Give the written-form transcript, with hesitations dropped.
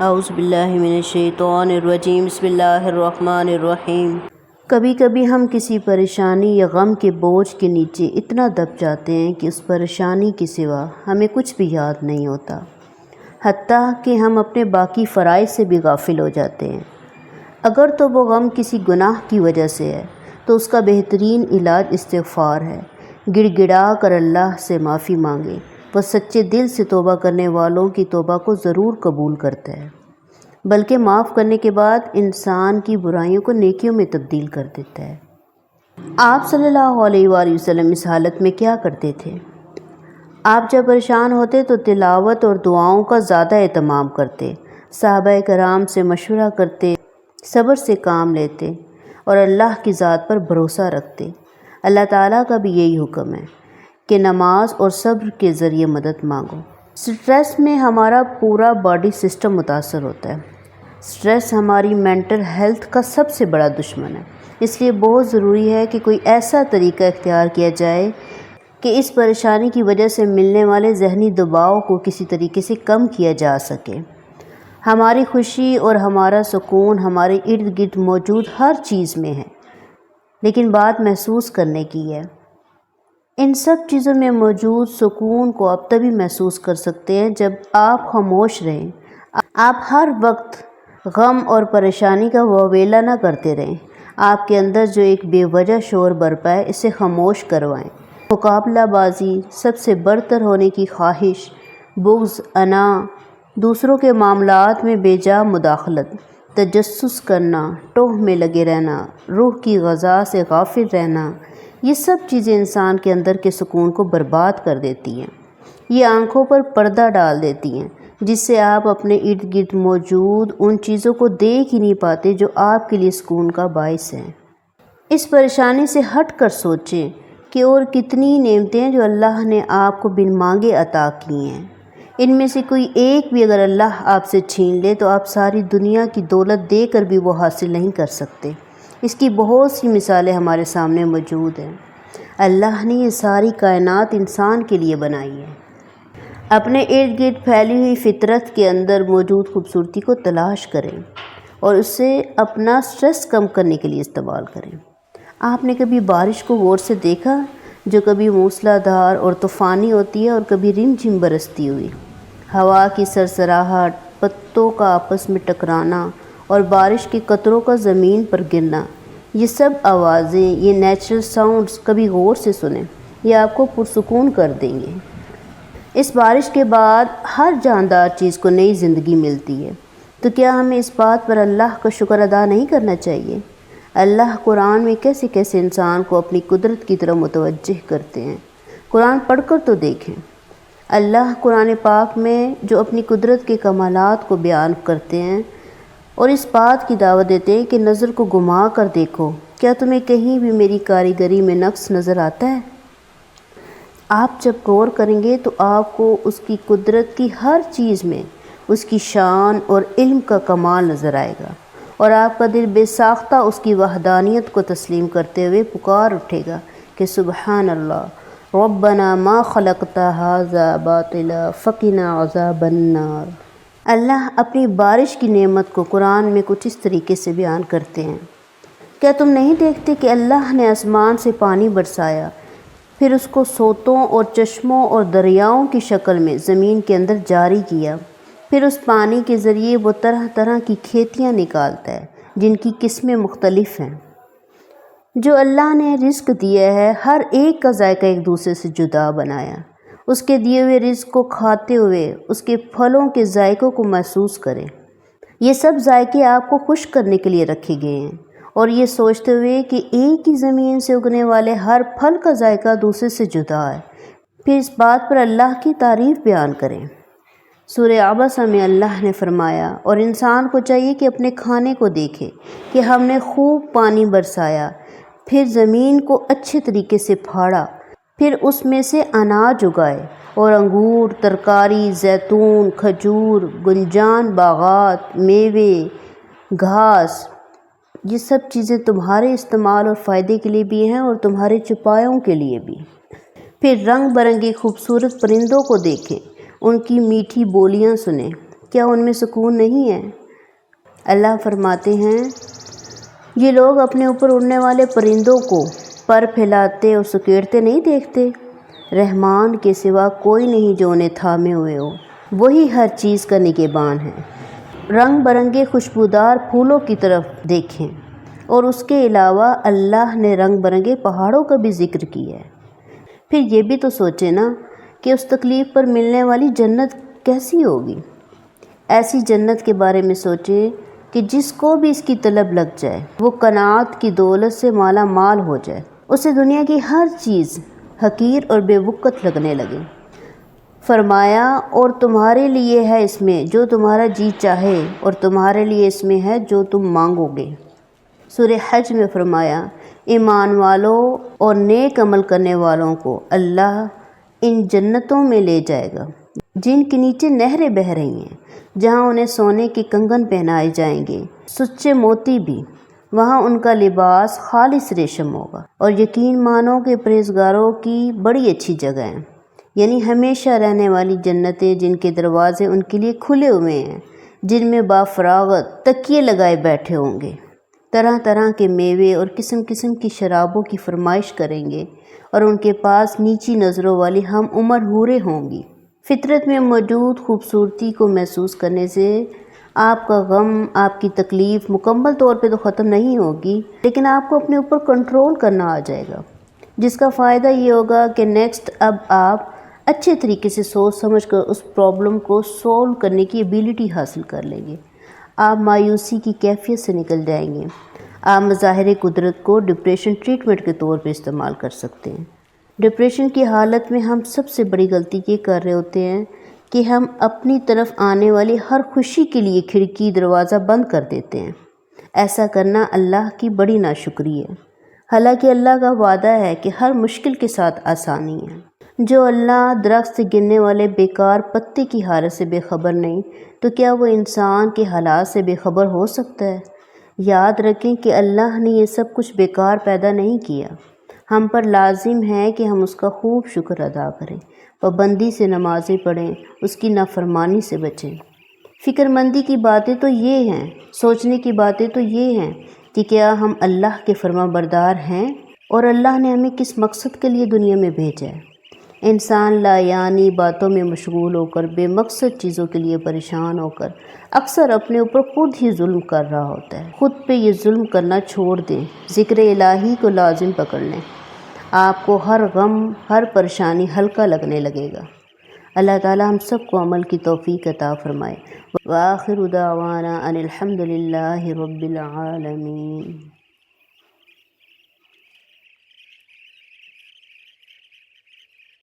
اعوذ باللہ من الشیطان الرجیم بسم اللہ الرحمن الرحیم۔ کبھی کبھی ہم کسی پریشانی یا غم کے بوجھ کے نیچے اتنا دب جاتے ہیں کہ اس پریشانی کے سوا ہمیں کچھ بھی یاد نہیں ہوتا، حتیٰ کہ ہم اپنے باقی فرائض سے بھی غافل ہو جاتے ہیں۔ اگر تو وہ غم کسی گناہ کی وجہ سے ہے تو اس کا بہترین علاج استغفار ہے۔ گڑ گڑا کر اللہ سے معافی مانگے، وہ سچے دل سے توبہ کرنے والوں کی توبہ کو ضرور قبول کرتا ہے، بلکہ معاف کرنے کے بعد انسان کی برائیوں کو نیکیوں میں تبدیل کر دیتا ہے۔ آپ صلی اللہ علیہ وآلہ وسلم اس حالت میں کیا کرتے تھے؟ آپ جب پریشان ہوتے تو تلاوت اور دعاؤں کا زیادہ اہتمام کرتے، صحابہ کرام سے مشورہ کرتے، صبر سے کام لیتے اور اللہ کی ذات پر بھروسہ رکھتے۔ اللہ تعالیٰ کا بھی یہی حکم ہے کہ نماز اور صبر کے ذریعے مدد مانگو۔ سٹریس میں ہمارا پورا باڈی سسٹم متاثر ہوتا ہے۔ سٹریس ہماری مینٹل ہیلتھ کا سب سے بڑا دشمن ہے، اس لیے بہت ضروری ہے کہ کوئی ایسا طریقہ اختیار کیا جائے کہ اس پریشانی کی وجہ سے ملنے والے ذہنی دباؤ کو کسی طریقے سے کم کیا جا سکے۔ ہماری خوشی اور ہمارا سکون ہمارے ارد گرد موجود ہر چیز میں ہے، لیکن بات محسوس کرنے کی ہے۔ ان سب چیزوں میں موجود سکون کو آپ تبھی محسوس کر سکتے ہیں جب آپ خاموش رہیں۔ آپ ہر وقت غم اور پریشانی کا واویلا نہ کرتے رہیں۔ آپ کے اندر جو ایک بے وجہ شور برپا ہے اسے خاموش کروائیں۔ مقابلہ بازی، سب سے برتر ہونے کی خواہش، بغض، انا، دوسروں کے معاملات میں بے جا مداخلت، تجسس کرنا، ٹوہ میں لگے رہنا، روح کی غذا سے غافل رہنا، یہ سب چیزیں انسان کے اندر کے سکون کو برباد کر دیتی ہیں۔ یہ آنکھوں پر پردہ ڈال دیتی ہیں، جس سے آپ اپنے ارد گرد موجود ان چیزوں کو دیکھ ہی نہیں پاتے جو آپ کے لیے سکون کا باعث ہیں۔ اس پریشانی سے ہٹ کر سوچیں کہ اور کتنی نعمتیں ہیں جو اللہ نے آپ کو بن مانگے عطا کی ہیں۔ ان میں سے کوئی ایک بھی اگر اللہ آپ سے چھین لے تو آپ ساری دنیا کی دولت دے کر بھی وہ حاصل نہیں کر سکتے۔ اس کی بہت سی مثالیں ہمارے سامنے موجود ہیں۔ اللہ نے یہ ساری کائنات انسان کے لیے بنائی ہے۔ اپنے ارد گرد پھیلی ہوئی فطرت کے اندر موجود خوبصورتی کو تلاش کریں اور اسے اپنا سٹریس کم کرنے کے لیے استعمال کریں۔ آپ نے کبھی بارش کو غور سے دیکھا، جو کبھی موسلا دھار اور طوفانی ہوتی ہے اور کبھی رم جھم برستی ہوئی؟ ہوا کی سرسراہٹ، پتوں کا آپس میں ٹکرانا اور بارش کے قطروں کا زمین پر گرنا، یہ سب آوازیں، یہ نیچرل ساؤنڈز کبھی غور سے سنیں، یہ آپ کو پرسکون کر دیں گے۔ اس بارش کے بعد ہر جاندار چیز کو نئی زندگی ملتی ہے، تو کیا ہمیں اس بات پر اللہ کا شکر ادا نہیں کرنا چاہیے؟ اللہ قرآن میں کیسے کیسے انسان کو اپنی قدرت کی طرف متوجہ کرتے ہیں۔ قرآن پڑھ کر تو دیکھیں۔ اللہ قرآن پاک میں جو اپنی قدرت کے کمالات کو بیان کرتے ہیں اور اس بات کی دعوت دیتے ہیں کہ نظر کو گھما کر دیکھو، کیا تمہیں کہیں بھی میری کاریگری میں نقص نظر آتا ہے؟ آپ جب غور کریں گے تو آپ کو اس کی قدرت کی ہر چیز میں اس کی شان اور علم کا کمال نظر آئے گا، اور آپ کا دل بے ساختہ اس کی وحدانیت کو تسلیم کرتے ہوئے پکار اٹھے گا کہ سبحان اللہ ربنا ما خلقت ھذا باطلا فقنا عذاب النار۔ اللہ اپنی بارش کی نعمت کو قرآن میں کچھ اس طریقے سے بیان کرتے ہیں۔ کیا تم نہیں دیکھتے کہ اللہ نے آسمان سے پانی برسایا، پھر اس کو سوتوں اور چشموں اور دریاؤں کی شکل میں زمین کے اندر جاری کیا، پھر اس پانی کے ذریعے وہ طرح طرح کی کھیتیاں نکالتا ہے جن کی قسمیں مختلف ہیں۔ جو اللہ نے رزق دیا ہے ہر ایک کا ذائقہ ایک دوسرے سے جدا بنایا۔ اس کے دیے ہوئے رزق کو کھاتے ہوئے اس کے پھلوں کے ذائقوں کو محسوس کریں۔ یہ سب ذائقے آپ کو خوش کرنے کے لیے رکھے گئے ہیں، اور یہ سوچتے ہوئے کہ ایک ہی زمین سے اگنے والے ہر پھل کا ذائقہ دوسرے سے جدا ہے، پھر اس بات پر اللہ کی تعریف بیان کریں۔ سورہ عبسہ میں اللہ نے فرمایا، اور انسان کو چاہیے کہ اپنے کھانے کو دیکھے کہ ہم نے خوب پانی برسایا، پھر زمین کو اچھے طریقے سے پھاڑا، پھر اس میں سے اناج اگائے اور انگور، ترکاری، زیتون، کھجور، گنجان باغات، میوے، گھاس، یہ سب چیزیں تمہارے استعمال اور فائدے کے لیے بھی ہیں اور تمہارے چوپایوں کے لیے بھی۔ پھر رنگ برنگے خوبصورت پرندوں کو دیکھیں، ان کی میٹھی بولیاں سنیں، کیا ان میں سکون نہیں ہے؟ اللہ فرماتے ہیں یہ لوگ اپنے اوپر اڑنے والے پرندوں کو پر پھیلاتے اور سکیڑتے نہیں دیکھتے؟ رحمان کے سوا کوئی نہیں جو انہیں تھامے ہوئے ہو، وہی ہر چیز کا نگہبان ہے۔ رنگ برنگے خوشبودار پھولوں کی طرف دیکھیں، اور اس کے علاوہ اللہ نے رنگ برنگے پہاڑوں کا بھی ذکر کیا ہے۔ پھر یہ بھی تو سوچیں نا کہ اس تکلیف پر ملنے والی جنت کیسی ہوگی۔ ایسی جنت کے بارے میں سوچیں کہ جس کو بھی اس کی طلب لگ جائے وہ قناعت کی دولت سے مالا مال ہو جائے، اسے دنیا کی ہر چیز حقیر اور بے وقت لگنے لگے۔ فرمایا اور تمہارے لیے ہے اس میں جو تمہارا جی چاہے، اور تمہارے لیے اس میں ہے جو تم مانگو گے۔ سورہ حج میں فرمایا ایمان والوں اور نیک عمل کرنے والوں کو اللہ ان جنتوں میں لے جائے گا جن کے نیچے نہریں بہہ رہی ہیں، جہاں انہیں سونے کے کنگن پہنائے جائیں گے، سچے موتی بھی۔ وہاں ان کا لباس خالص ریشم ہوگا، اور یقین مانو کہ پرہیزگاروں کی بڑی اچھی جگہ ہیں، یعنی ہمیشہ رہنے والی جنتیں جن کے دروازے ان کے لیے کھلے ہوئے ہیں، جن میں بافراغت تکیے لگائے بیٹھے ہوں گے، طرح طرح کے میوے اور قسم قسم کی شرابوں کی فرمائش کریں گے، اور ان کے پاس نیچی نظروں والی ہم عمر حوریں ہوں گی۔ فطرت میں موجود خوبصورتی کو محسوس کرنے سے آپ کا غم، آپ کی تکلیف مکمل طور پہ تو ختم نہیں ہوگی، لیکن آپ کو اپنے اوپر کنٹرول کرنا آ جائے گا، جس کا فائدہ یہ ہوگا کہ نیکسٹ اب آپ اچھے طریقے سے سوچ سمجھ کر اس پرابلم کو سولو کرنے کی ایبیلٹی حاصل کر لیں گے۔ آپ مایوسی کی کیفیت سے نکل جائیں گے۔ آپ مظاہر قدرت کو ڈپریشن ٹریٹمنٹ کے طور پہ استعمال کر سکتے ہیں۔ ڈپریشن کی حالت میں ہم سب سے بڑی غلطی یہ کر رہے ہوتے ہیں کہ ہم اپنی طرف آنے والی ہر خوشی کے لیے کھڑکی دروازہ بند کر دیتے ہیں۔ ایسا کرنا اللہ کی بڑی ناشکری ہے، حالانکہ اللہ کا وعدہ ہے کہ ہر مشکل کے ساتھ آسانی ہے۔ جو اللہ درخت سے گرنے والے بیکار پتے کی حالت سے بے خبر نہیں، تو کیا وہ انسان کے حالات سے بے خبر ہو سکتا ہے؟ یاد رکھیں کہ اللہ نے یہ سب کچھ بیکار پیدا نہیں کیا۔ ہم پر لازم ہے کہ ہم اس کا خوب شکر ادا کریں، پابندی سے نمازیں پڑھیں، اس کی نافرمانی سے بچیں۔ فکر مندی کی باتیں تو یہ ہیں، سوچنے کی باتیں تو یہ ہیں کہ کیا ہم اللہ کے فرما بردار ہیں، اور اللہ نے ہمیں کس مقصد کے لیے دنیا میں بھیجا ہے۔ انسان لا یعنی باتوں میں مشغول ہو کر، بے مقصد چیزوں کے لیے پریشان ہو کر اکثر اپنے اوپر خود ہی ظلم کر رہا ہوتا ہے۔ خود پہ یہ ظلم کرنا چھوڑ دیں، ذکر الہی کو لازم پکڑ لیں، آپ کو ہر غم، ہر پریشانی ہلکا لگنے لگے گا۔ اللہ تعالی ہم سب کو عمل کی توفیق عطا فرمائے۔ وآخر دعوانا ان الحمد للہ رب العالمین۔